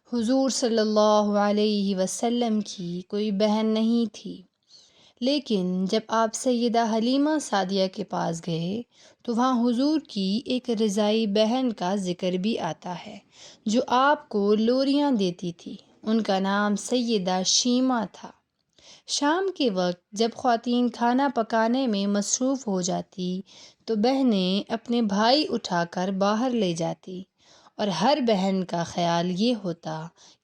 حضور صلی اللہ علیہ وسلم کی کوئی بہن نہیں تھی، لیکن جب آپ سیدہ حلیمہ سعدیہ کے پاس گئے تو وہاں حضور کی ایک رضائی بہن کا ذکر بھی آتا ہے جو آپ کو لوریاں دیتی تھی۔ ان کا نام سیدہ شیمہ تھا۔ شام کے وقت جب خواتین کھانا پکانے میں مصروف ہو جاتی تو بہنیں اپنے بھائی اٹھا کر باہر لے جاتی، اور ہر بہن کا خیال یہ ہوتا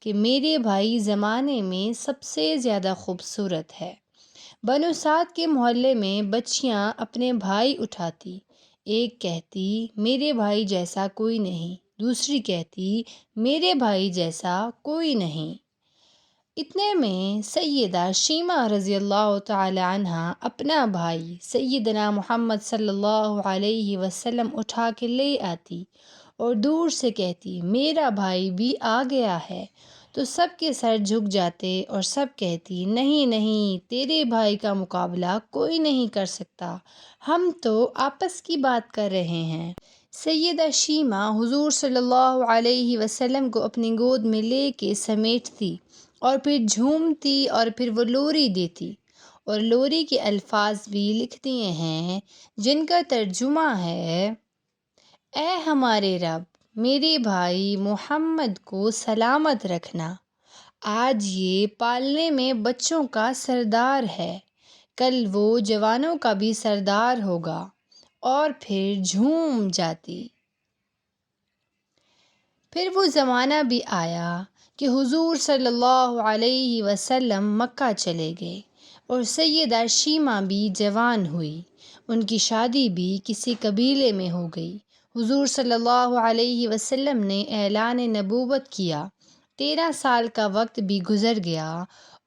کہ میرے بھائی زمانے میں سب سے زیادہ خوبصورت ہے۔ بنو سعد کے محلے میں بچیاں اپنے بھائی اٹھاتی، ایک کہتی میرے بھائی جیسا کوئی نہیں، دوسری کہتی میرے بھائی جیسا کوئی نہیں۔ اتنے میں سیدہ شیمہ رضی اللہ تعالی عنہ اپنا بھائی سیدنا محمد صلی اللہ علیہ وسلم اٹھا کے لے آتی اور دور سے کہتی میرا بھائی بھی آ گیا ہے، تو سب کے سر جھک جاتے اور سب کہتی نہیں نہیں، تیرے بھائی کا مقابلہ کوئی نہیں کر سکتا، ہم تو آپس کی بات کر رہے ہیں۔ سیدہ شیمہ حضور صلی اللہ علیہ وسلم کو اپنی گود میں لے کے سمیٹتی اور پھر جھومتی اور پھر وہ لوری دیتی، اور لوری کے الفاظ بھی لکھ دیے ہیں جن کا ترجمہ ہے: اے ہمارے رب، میرے بھائی محمد کو سلامت رکھنا، آج یہ پالنے میں بچوں کا سردار ہے، کل وہ جوانوں کا بھی سردار ہوگا، اور پھر جھوم جاتی۔ پھر وہ زمانہ بھی آیا کہ حضور صلی اللہ علیہ وسلم مکہ چلے گئے اور سیدہ شیمہ بھی جوان ہوئی، ان کی شادی بھی کسی قبیلے میں ہو گئی۔ حضور صلی اللہ علیہ وسلم نے اعلان نبوت کیا، 13 سال کا وقت بھی گزر گیا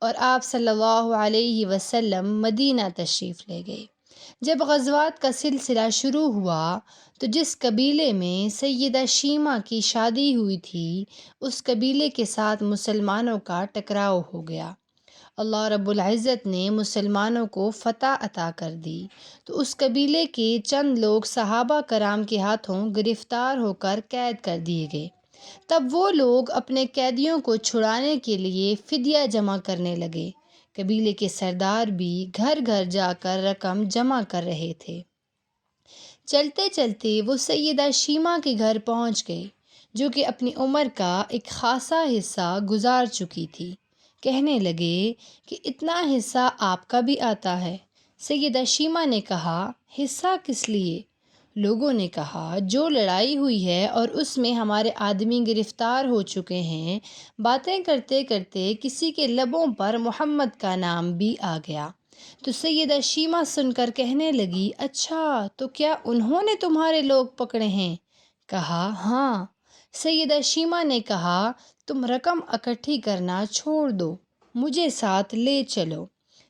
اور آپ صلی اللہ علیہ وسلم مدینہ تشریف لے گئے۔ جب غزوات کا سلسلہ شروع ہوا تو جس قبیلے میں سیدہ شیمہ کی شادی ہوئی تھی اس قبیلے کے ساتھ مسلمانوں کا ٹکراؤ ہو گیا۔ اللہ رب العزت نے مسلمانوں کو فتح عطا کر دی تو اس قبیلے کے چند لوگ صحابہ کرام کے ہاتھوں گرفتار ہو کر قید کر دیے گئے۔ تب وہ لوگ اپنے قیدیوں کو چھڑانے کے لیے فدیہ جمع کرنے لگے۔ قبیلے کے سردار بھی گھر گھر جا کر رقم جمع کر رہے تھے۔ چلتے چلتے وہ سیدہ شیمہ کے گھر پہنچ گئے جو کہ اپنی عمر کا ایک خاصا حصہ گزار چکی تھی۔ کہنے لگے کہ اتنا حصہ آپ کا بھی آتا ہے؟ سیدہ شیمہ نے کہا حصہ کس لیے؟ لوگوں نے کہا جو لڑائی ہوئی ہے اور اس میں ہمارے آدمی گرفتار ہو چکے ہیں۔ باتیں کرتے کرتے کسی کے لبوں پر محمد کا نام بھی آ گیا تو سیدہ شیمہ سن کر کہنے لگی اچھا، تو کیا انہوں نے تمہارے لوگ پکڑے ہیں؟ کہا ہاں۔ سیدہ شیمہ نے کہا تم رقم اکٹھی کرنا چھوڑ دو، مجھے ساتھ لے چلو۔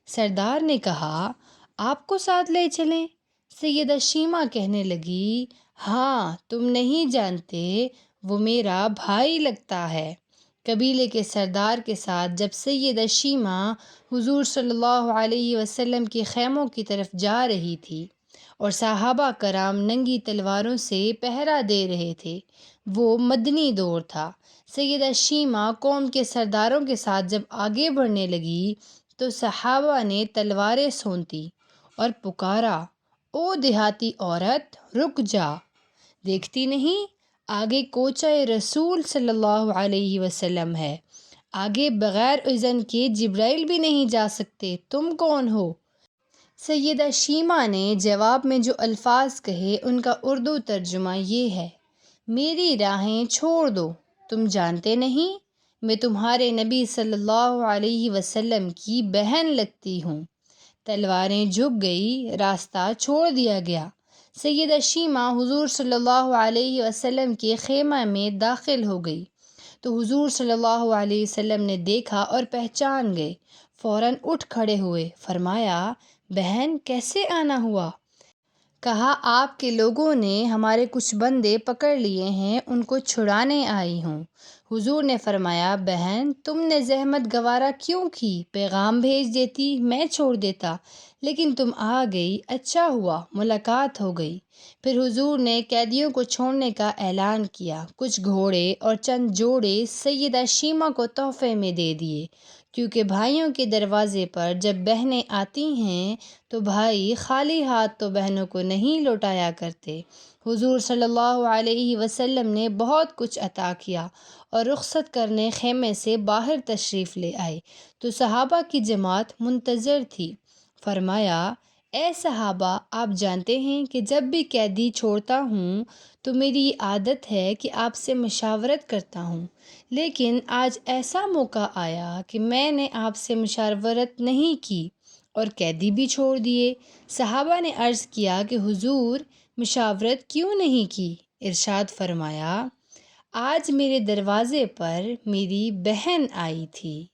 سردار نے کہا آپ کو ساتھ لے چلیں؟ سیدہ شیمہ کہنے لگی ہاں، تم نہیں جانتے، وہ میرا بھائی لگتا ہے۔ قبیلے کے سردار کے ساتھ جب سیدہ شیمہ حضور صلی اللہ علیہ وسلم کے خیموں کی طرف جا رہی تھی اور صحابہ کرام ننگی تلواروں سے پہرا دے رہے تھے، وہ مدنی دور تھا۔ سیدہ شیمہ قوم کے سرداروں کے ساتھ جب آگے بڑھنے لگی تو صحابہ نے تلواریں سونتی اور پکارا او دیہاتی عورت، رک جا، دیکھتی نہیں آگے کوچہ رسول صلی اللہ علیہ وسلم ہے، آگے بغیر اذن کے جبرائیل بھی نہیں جا سکتے، تم کون ہو؟ سیدہ شیمہ نے جواب میں جو الفاظ کہے ان کا اردو ترجمہ یہ ہے: میری راہیں چھوڑ دو، تم جانتے نہیں میں تمہارے نبی صلی اللہ علیہ وسلم کی بہن لگتی ہوں۔ تلواریں جھک گئی، راستہ چھوڑ دیا گیا۔ سیدہ شیمہ حضور صلی اللہ علیہ وسلم کے خیمہ میں داخل ہو گئی تو حضور صلی اللہ علیہ وسلم نے دیکھا اور پہچان گئے، فوراً اٹھ کھڑے ہوئے، فرمایا بہن کیسے آنا ہوا؟ کہا آپ کے لوگوں نے ہمارے کچھ بندے پکڑ لیے ہیں، ان کو چھڑانے آئی ہوں۔ حضور نے فرمایا بہن تم نے زحمت گوارا کیوں کی؟ پیغام بھیج دیتی، میں چھوڑ دیتا، لیکن تم آ گئی، اچھا ہوا، ملاقات ہو گئی۔ پھر حضور نے قیدیوں کو چھوڑنے کا اعلان کیا۔ کچھ گھوڑے اور چند جوڑے سیدہ شیمہ کو تحفے میں دے دیے، کیونکہ بھائیوں کے دروازے پر جب بہنیں آتی ہیں تو بھائی خالی ہاتھ تو بہنوں کو نہیں لوٹایا کرتے۔ حضور صلی اللہ علیہ وسلم نے بہت کچھ عطا کیا اور رخصت کرنے خیمے سے باہر تشریف لے آئے تو صحابہ کی جماعت منتظر تھی۔ فرمایا، اے صحابہ، آپ جانتے ہیں کہ جب بھی قیدی چھوڑتا ہوں تو میری یہ عادت ہے کہ آپ سے مشاورت کرتا ہوں، لیکن آج ایسا موقع آیا کہ میں نے آپ سے مشاورت نہیں کی اور قیدی بھی چھوڑ دیے۔ صحابہ نے عرض کیا کہ حضور، مشاورت کیوں نہیں کی؟ ارشاد فرمایا، آج میرے دروازے پر میری بہن آئی تھی۔